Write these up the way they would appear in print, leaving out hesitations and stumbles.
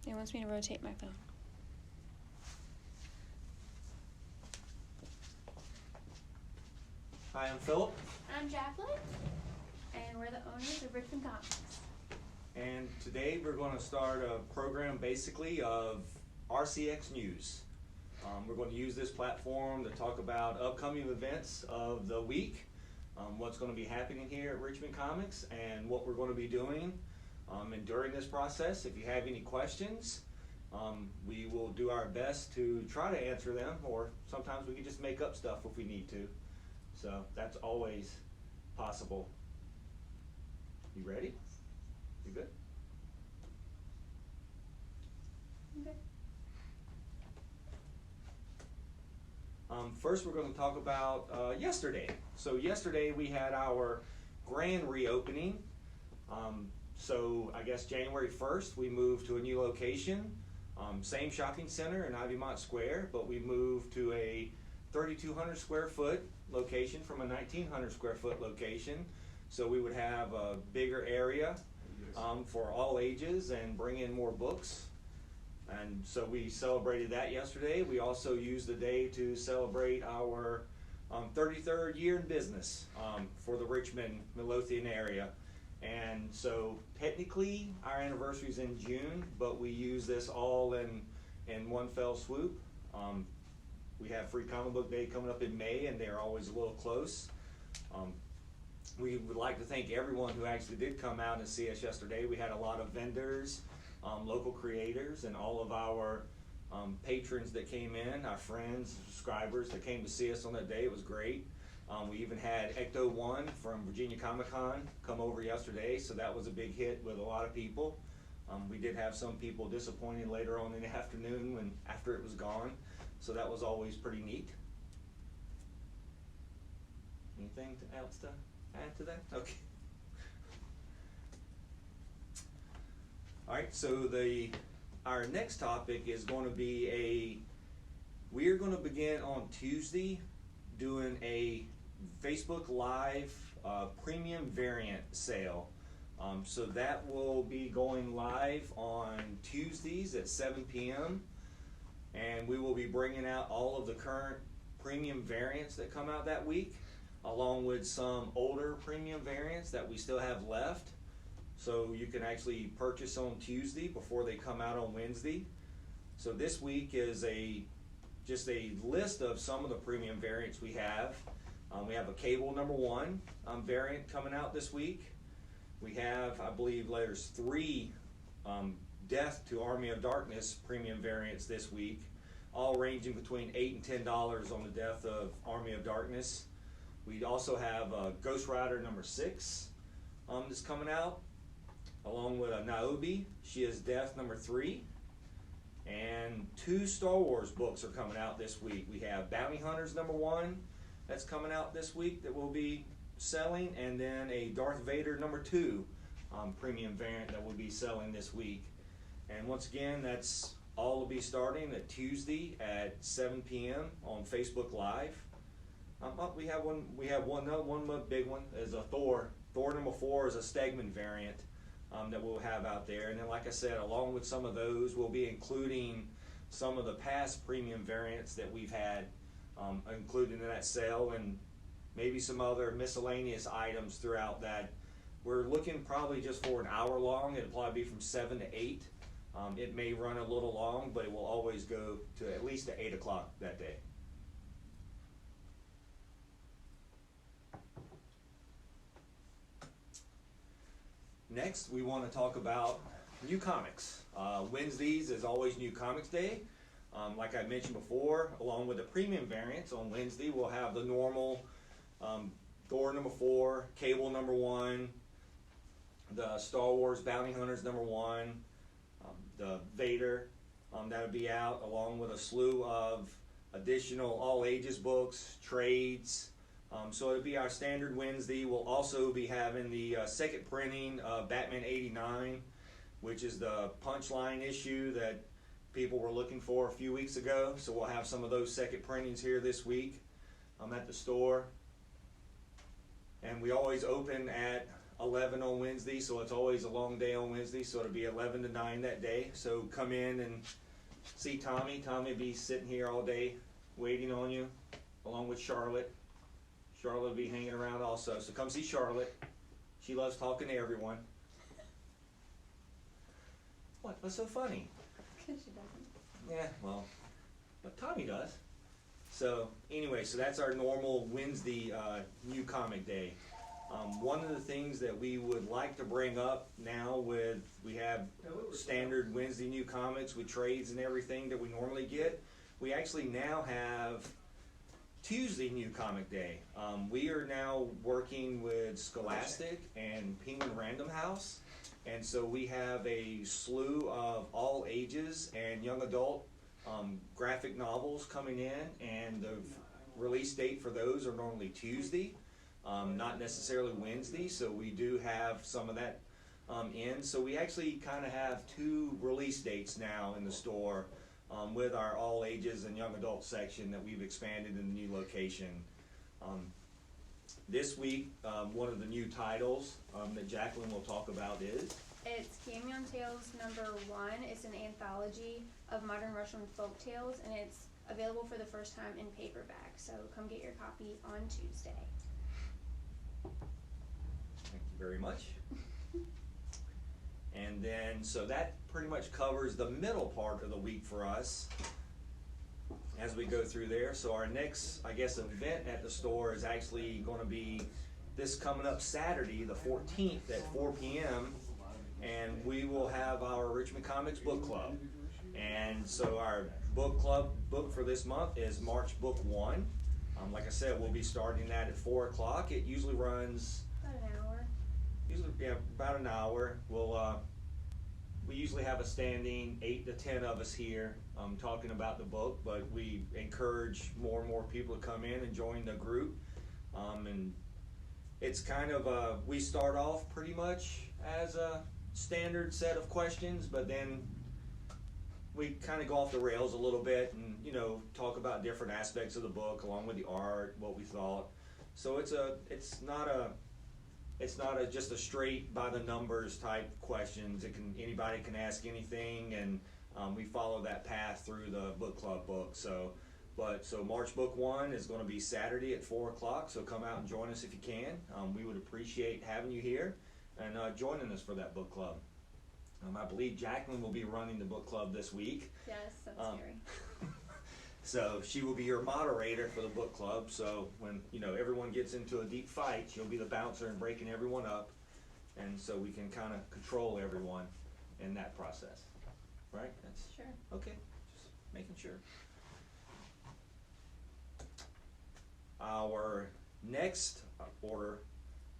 It wants me to rotate my phone. Hi, I'm Philip. I'm Jacqueline, and we're the owners of Richmond Comics. And today we're going to start a program basically of RCX News. We're going to use this platform to talk about upcoming events of the week, what's going to be happening here at Richmond Comics, and what we're going to be doing. And during this process, if you have any questions, we will do our best to try to answer them, or sometimes we can just make up stuff if we need to. So that's always possible. You ready? You good? Okay. First, we're going to talk about yesterday. So yesterday we had our grand reopening. So I guess January 1st we moved to a new location. Same shopping center in Ivymont Square, but we moved to a 3,200 square foot location from a 1,900 square foot location. So we would have a bigger area for all ages and bring in more books. And so we celebrated that yesterday. We also used the day to celebrate our 33rd year in business for the Richmond, Midlothian area. And so technically our anniversary is in June, but we use this all in one fell swoop. We have Free Comic Book Day coming up in May, and they're always a little close. We would like to thank everyone who actually did come out and see us yesterday. We had a lot of vendors, local creators, and all of our patrons that came in, our friends, subscribers that came to see us on that day. It was great. We even had Ecto One from Virginia Comic Con come over yesterday, so that was a big hit with a lot of people. We did have some people disappointed later on in the afternoon after it was gone, so that was always pretty neat. Anything else to add to that? Okay. All right, so our next topic is going to be we're going to begin on Tuesday doing a Facebook Live premium variant sale. So that will be going live on Tuesdays at 7 p.m. And we will be bringing out all of the current premium variants that come out that week, along with some older premium variants that we still have left. So you can actually purchase on Tuesday before they come out on Wednesday. So this week is just a list of some of the premium variants we have. We have a Cable #1 variant coming out this week. We have, I believe, there's 3 Death to Army of Darkness premium variants this week, all ranging between $8 and $10 on the Death of Army of Darkness. We also have Ghost Rider #6 that's coming out, along with Niobe. She is Death #3. And 2 Star Wars books are coming out this week. We have Bounty Hunters #1 that's coming out this week that we'll be selling, and then a Darth Vader #2 premium variant that we'll be selling this week. And once again, that's all will be starting at Tuesday at 7 p.m. on Facebook Live. We have one big one is a Thor. Thor #4 is a Stegman variant that we'll have out there. And then, like I said, along with some of those, we'll be including some of the past premium variants that we've had included in that sale, and maybe some other miscellaneous items throughout that. We're looking probably just for an hour long. It'll probably be from 7 to 8. It may run a little long, but it will always go to at least to 8 o'clock that day. Next, we want to talk about new comics. Wednesdays is always New Comics Day. Like I mentioned before, along with the premium variants, on Wednesday we'll have the normal Thor #4, Cable #1, the Star Wars Bounty Hunters #1, the Vader that'll be out, along with a slew of additional all ages books, trades. So it'll be our standard Wednesday. We'll also be having the second printing of Batman '89, which is the Punchline issue that people were looking for a few weeks ago. So we'll have some of those second printings here this week at the store. And we always open at 11 on Wednesday, so it's always a long day on Wednesday, so it'll be 11 to 9 that day. So come in and see Tommy. Tommy will be sitting here all day waiting on you, along with Charlotte. Charlotte will be hanging around also, so come see Charlotte. She loves talking to everyone. What? What's so funny? Because she doesn't. Yeah, well, but Tommy does. So anyway, so that's our normal Wednesday new comic day. One of the things that we would like to bring up now we have standard Wednesday new comics with trades and everything that we normally get. We actually now have Tuesday new comic day. We are now working with Scholastic and Penguin Random House. And so we have a slew of all ages and young adult graphic novels coming in, and the release date for those are normally Tuesday, not necessarily Wednesday, so we do have some of that in. So we actually kind of have 2 release dates now in the store with our all ages and young adult section that we've expanded in the new location. This week, one of the new titles that Jacqueline will talk about is? It's Camion Tales #1. It's an anthology of modern Russian folk tales, and it's available for the first time in paperback. So come get your copy on Tuesday. Thank you very much. And then, so that pretty much covers the middle part of the week for us as we go through there. So our next, I guess, event at the store is actually going to be this coming up Saturday, the 14th at 4 p.m., and we will have our Richmond Comics Book Club. And so our book club book for this month is March Book 1. Like I said, we'll be starting that at 4 o'clock. It usually runs About an hour. about an hour. We usually have a standing 8 to 10 of us here talking about the book, but we encourage more and more people to come in and join the group. And it's kind of we start off pretty much as a standard set of questions, but then we kind of go off the rails a little bit and talk about different aspects of the book along with the art, what we thought. So it's not just a straight by the numbers type questions. Anybody can ask anything, and we follow that path through the book club book. So March Book 1 is going to be Saturday at 4 o'clock. So come out and join us if you can. We would appreciate having you here and joining us for that book club. I believe Jacqueline will be running the book club this week. Yes, that's scary. So she will be your moderator for the book club. So when everyone gets into a deep fight, she'll be the bouncer and breaking everyone up, and so we can kind of control everyone in that process. Right? That's Sure. okay. Just making sure. Our next order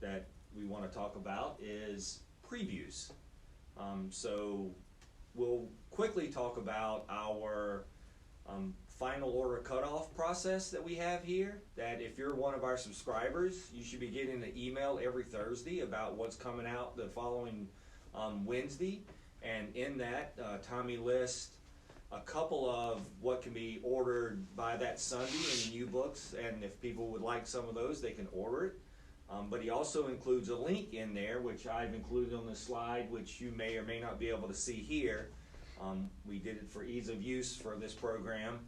that we want to talk about is previews. So we'll quickly talk about our final order cutoff process that we have here. That if you're one of our subscribers, you should be getting an email every Thursday about what's coming out the following Wednesday. And in that, Tommy lists a couple of what can be ordered by that Sunday in new books, and if people would like some of those, they can order it. But he also includes a link in there, which I've included on the slide, which you may or may not be able to see here. We did it for ease of use for this program.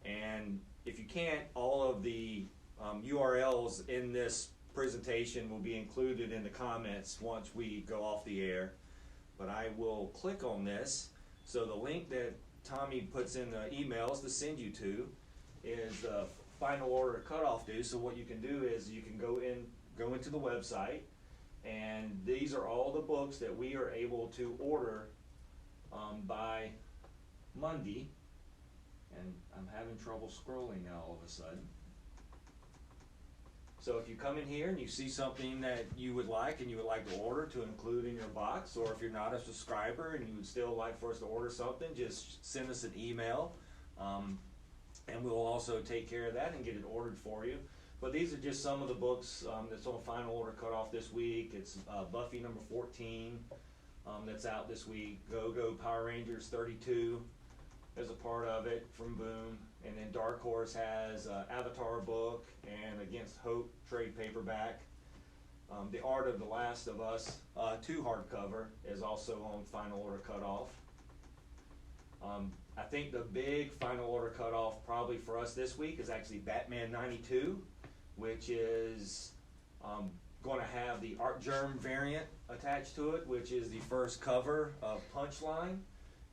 And if you can't, all of the URLs in this presentation will be included in the comments once we go off the air. But I will click on this. So the link that Tommy puts in the emails to send you to is the final order cutoff due. So what you can do is you can go into the website, and these are all the books that we are able to order by Monday. And I'm having trouble scrolling now all of a sudden. So if you come in here and you see something that you would like and you would like to order to include in your box, or if you're not a subscriber and you would still like for us to order something, just send us an email, and we'll also take care of that and get it ordered for you. But these are just some of the books that's on final order cutoff this week. It's Buffy number 14 that's out this week. Go Power Rangers 32 is a part of it from Boom. And then Dark Horse has Avatar book and Against Hope trade paperback. The Art of the Last of Us 2 hardcover is also on final order cutoff. I think the big final order cutoff probably for us this week is actually Batman 92, which is going to have the Art Germ variant attached to it, which is the first cover of Punchline.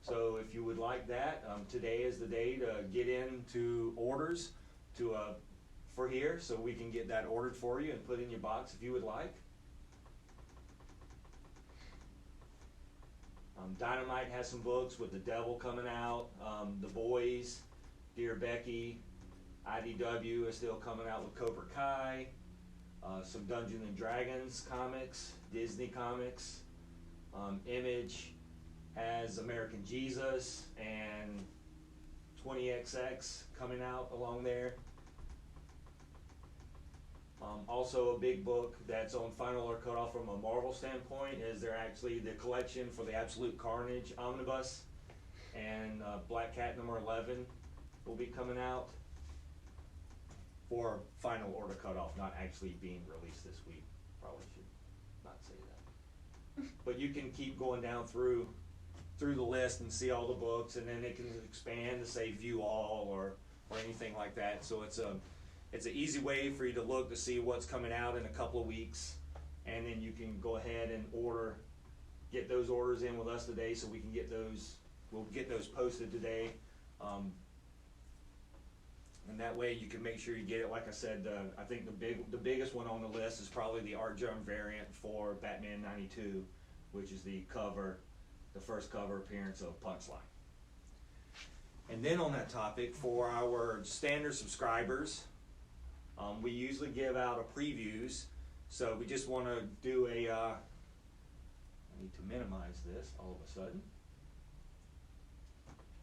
So if you would like that, today is the day to get into orders for here, so we can get that ordered for you and put in your box if you would like. Dynamite has some books with The Devil coming out, The Boys, Dear Becky, IDW is still coming out with Cobra Kai, some Dungeons and Dragons comics, Disney comics, Image has American Jesus and 20XX coming out along there. Also a big book that's on final order cutoff from a Marvel standpoint is they're actually the collection for the Absolute Carnage Omnibus, and Black Cat number 11 will be coming out for final order cutoff, not actually being released this week. Probably should not say that. But you can keep going down through the list and see all the books, and then it can expand to say view all or anything like that. So it's an easy way for you to look to see what's coming out in a couple of weeks, and then you can go ahead and get those orders in with us today, so we can get those. We'll get those posted today, and that way you can make sure you get it. Like I said, I think the biggest one on the list is probably the Art Germ variant for Batman 92, which is the first cover appearance of Punchline. And then on that topic, for our standard subscribers, we usually give out a previews, so we just want to do I need to minimize this all of a sudden.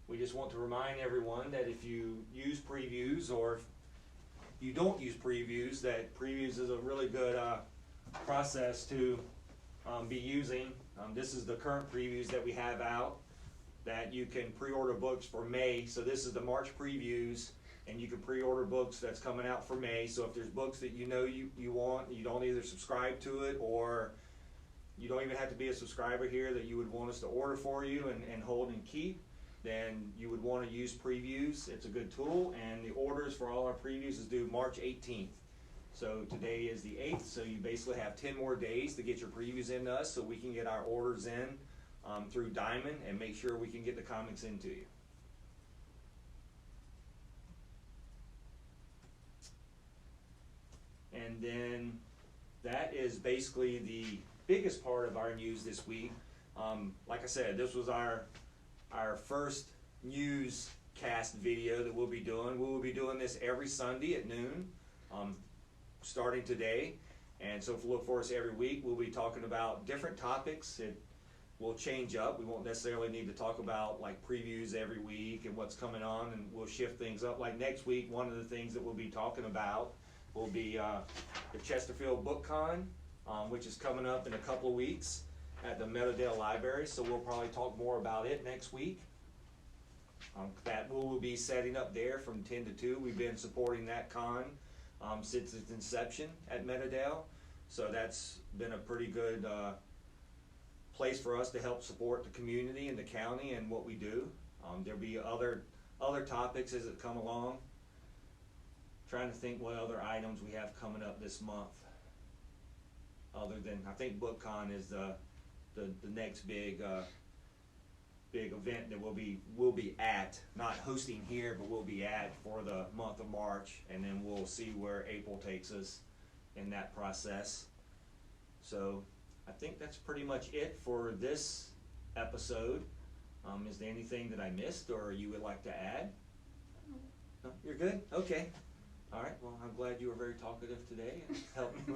We just want to remind everyone that if you use previews or if you don't use previews, that previews is a really good process to be using. This is the current previews that we have out, that you can pre-order books for May. So this is the March previews, and you can pre-order books that's coming out for May. So if there's books that you know you want, you don't either subscribe to it, or you don't even have to be a subscriber here, that you would want us to order for you and hold and keep, then you would want to use previews. It's a good tool, and the orders for all our previews is due March 18th. So today is the 8th, so you basically have 10 more days to get your previews into us, so we can get our orders in through Diamond and make sure we can get the comics into you. And then that is basically the biggest part of our news this week. Like I said, this was our first newscast video that we'll be doing. We will be doing this every Sunday at noon, starting today. And so if you look for us every week, we'll be talking about different topics. It will change up. We won't necessarily need to talk about like previews every week and what's coming on, and we'll shift things up. Like next week, one of the things that we'll be talking about will be the Chesterfield Book Con, which is coming up in a couple of weeks at the Meadowdale Library. So we'll probably talk more about it next week. That we'll be setting up there from 10 to 2. We've been supporting that con since its inception at Meadowdale. So that's been a pretty good place for us to help support the community and the county and what we do. There'll be other topics as it come along. Trying to think what other items we have coming up this month. Other than, I think BookCon is the next big event that we'll be at, not hosting here, but we'll be at for the month of March, and then we'll see where April takes us in that process. So I think that's pretty much it for this episode. Is there anything that I missed or you would like to add? No, you're good? Okay. All right. Well, I'm glad you were very talkative today and helped me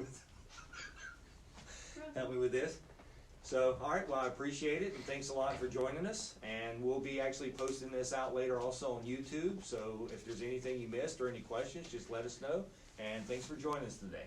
with this. So, all right. Well, I appreciate it, and thanks a lot for joining us. And we'll be actually posting this out later also on YouTube. So if there's anything you missed or any questions, just let us know. And thanks for joining us today.